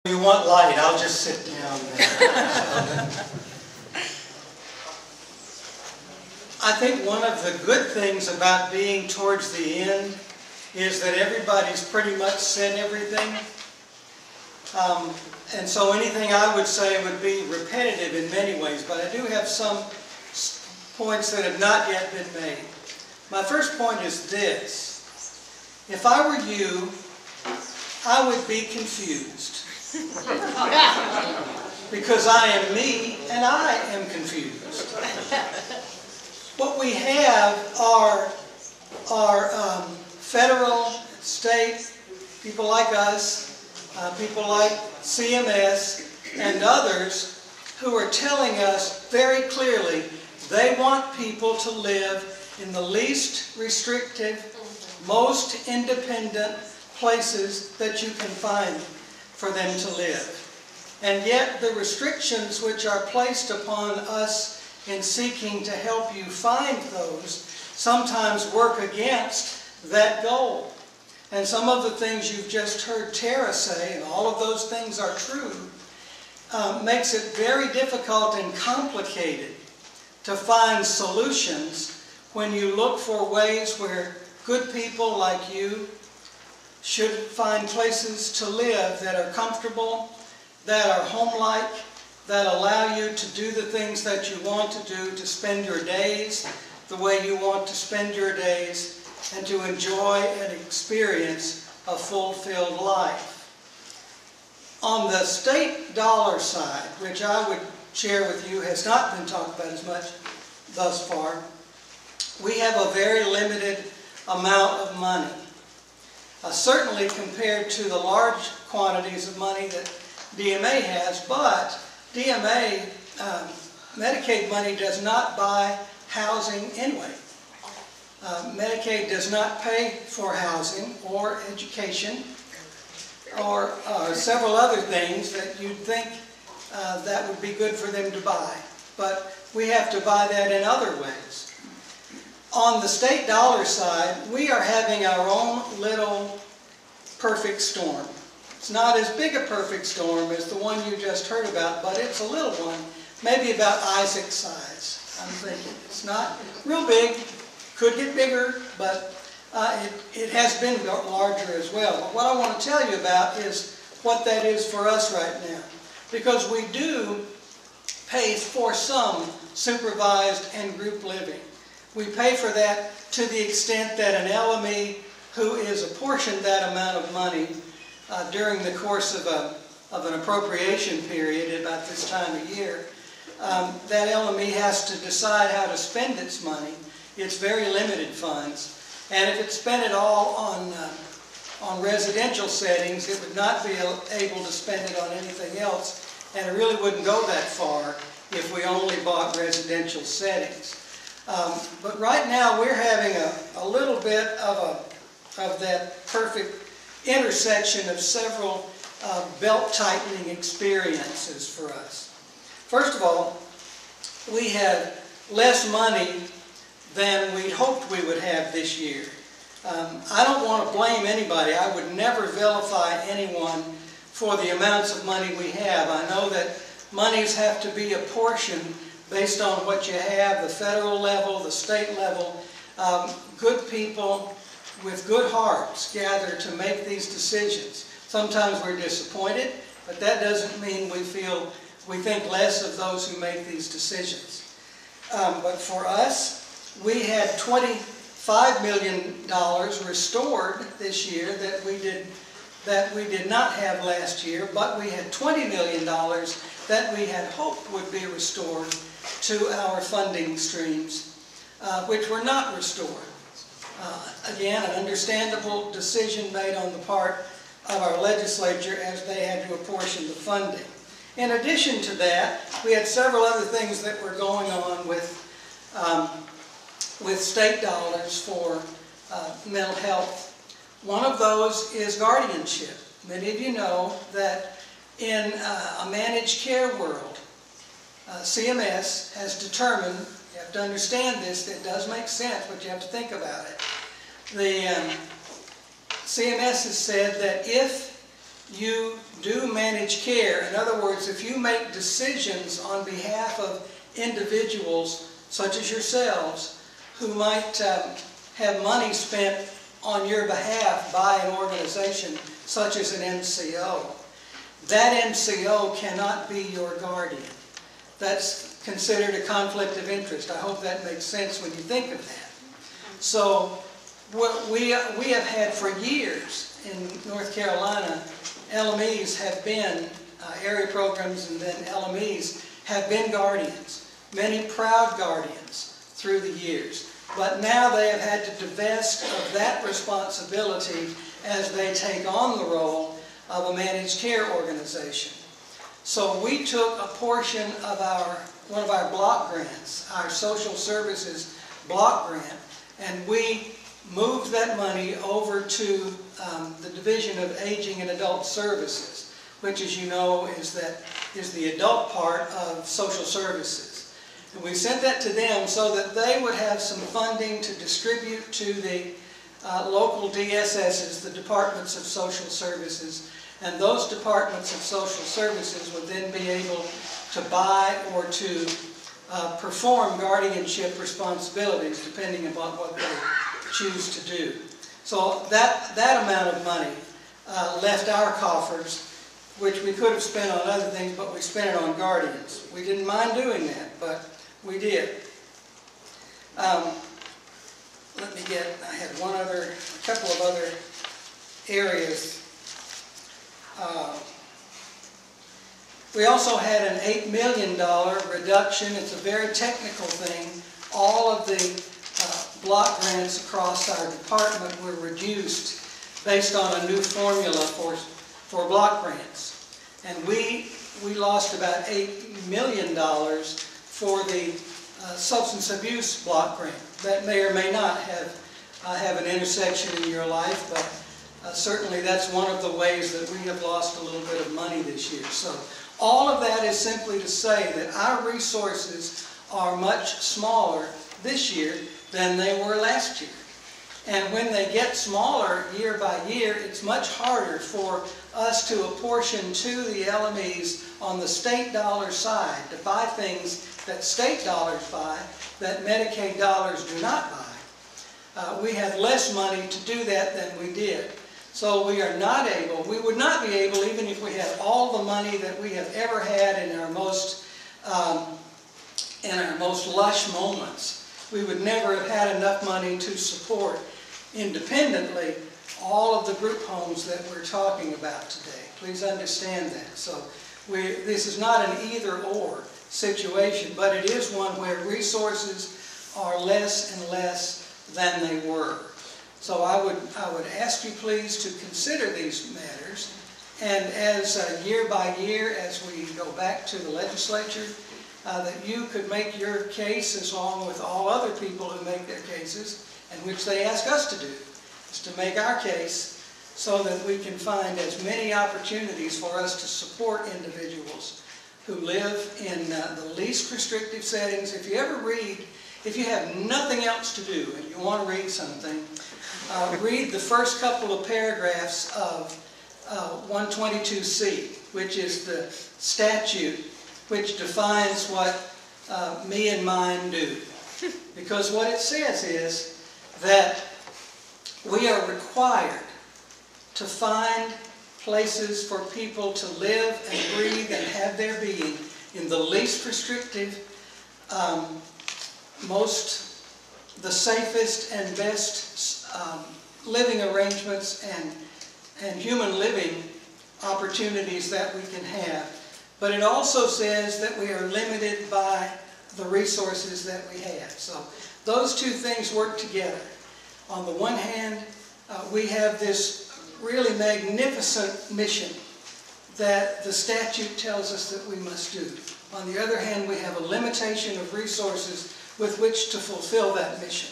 You want light, I'll just sit down there. I think one of the good things about being towards the end is that everybody's pretty much said everything. And so anything I would say would be repetitive in many ways, but I do have some points that have not yet been made. My first point is this. If I were you, I would be confused. Because I am me and I am confused. What we have are federal, state, people like us, people like CMS and others who are telling us very clearly they want people to live in the least restrictive, most independent places that you can find for them to live. And yet the restrictions which are placed upon us in seeking to help you find those sometimes work against that goal. And some of the things you've just heard Tara say, and all of those things are true, makes it very difficult and complicated to find solutions when you look for ways where good people like you should find places to live that are comfortable, that are home-like, that allow you to do the things that you want to do, to spend your days the way you want to spend your days, and to enjoy and experience a fulfilled life. On the state dollar side, which I would share with you has not been talked about as much thus far, we have a very limited amount of money. Certainly compared to the large quantities of money that DMA has, but DMA, Medicaid money does not buy housing anyway. Medicaid does not pay for housing or education or several other things that you'd think that would be good for them to buy. But we have to buy that in other ways. On the state dollar side, we are having our own little perfect storm. It's not as big a perfect storm as the one you just heard about, but it's a little one, maybe about Isaac's size, I'm thinking. It's not real big, could get bigger, but it has been larger as well. But what I want to tell you about is what that is for us right now. Because we do pay for some supervised and group living. We pay for that to the extent that an LME who is apportioned that amount of money during the course of an appropriation period about this time of year, that LME has to decide how to spend its money. It's very limited funds. And if it spent it all on residential settings, it would not be able to spend it on anything else. And it really wouldn't go that far if we only bought residential settings. But right now we're having a little bit of that perfect intersection of several belt-tightening experiences for us. First of all, we have less money than we'd hoped we would have this year. I don't want to blame anybody. I would never vilify anyone for the amounts of money we have. I know that monies have to be apportioned based on what you have, the federal level, the state level. Good people with good hearts gather to make these decisions. Sometimes we're disappointed, but that doesn't mean we think less of those who make these decisions. But for us, we had $25 million restored this year that we did not have last year, but we had $20 million that we had hoped would be restored to our funding streams, which were not restored. Again, an understandable decision made on the part of our legislature as they had to apportion the funding. In addition to that, we had several other things that were going on with state dollars for mental health. One of those is guardianship. Many of you know that in a managed care world, CMS has determined, you have to understand this, it does make sense, but you have to think about it. The CMS has said that if you do manage care. In other words, if you make decisions on behalf of individuals such as yourselves who might have money spent on your behalf by an organization such as an MCO, that MCO cannot be your guardian. That's considered a conflict of interest. I hope that makes sense when you think of that. So we have had for years in North Carolina, LMEs have been, area programs and then LMEs have been guardians, many proud guardians through the years. But now they have had to divest of that responsibility as they take on the role of a managed care organization. So we took a portion of one of our block grants, our social services block grant, and we moved that money over to the Division of Aging and Adult Services, which, as you know, is the adult part of social services. And we sent that to them so that they would have some funding to distribute to the local DSSs, the Departments of Social Services, and those Departments of Social Services would then be able to buy or to perform guardianship responsibilities depending upon what they choose to do. So that amount of money left our coffers, which we could have spent on other things, but we spent it on guardians. We didn't mind doing that, but we did. Let me get, I had a couple of other areas. We also had an $8 million reduction. It's a very technical thing. All of the block grants across our department were reduced based on a new formula for block grants. And we lost about $8 million for the substance abuse block grant. That may or may not have an intersection in your life, but certainly that's one of the ways that we have lost a little bit of money this year. So all of that is simply to say that our resources are much smaller this year than they were last year. And when they get smaller year by year, it's much harder for us to apportion to the LMEs on the state dollar side to buy things that state dollars buy that Medicaid dollars do not buy. We have less money to do that than we did. So we are not able, we would not be able, even if we had all the money that we have ever had in our most lush moments, we would never have had enough money to support independently all of the group homes that we're talking about today. Please understand that. So this is not an either-or situation, but it is one where resources are less and less than they were. So I would ask you please to consider these matters, and as year by year, as we go back to the legislature, that you could make your case as long with all other people who make their cases, and which they ask us to do, is to make our case so that we can find as many opportunities for us to support individuals who live in the least restrictive settings. If you ever read, if you have nothing else to do and you want to read something, read the first couple of paragraphs of 122C, which is the statute which defines what me and mine do. Because what it says is that we are required to find places for people to live and breathe and have their being in the least restrictive, the safest and best living arrangements and human living opportunities that we can have. But it also says that we are limited by the resources that we have. So those two things work together. On the one hand, we have this really magnificent mission that the statute tells us that we must do. On the other hand, we have a limitation of resources with which to fulfill that mission.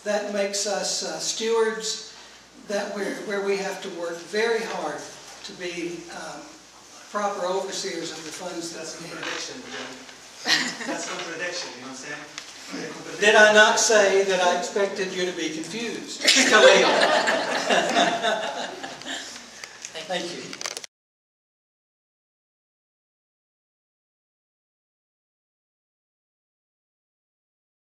That makes us stewards where we have to work very hard to be proper overseers of the funds that we have. That's contradiction, you know what I'm saying? Did I not say that I expected you to be confused? Thank you.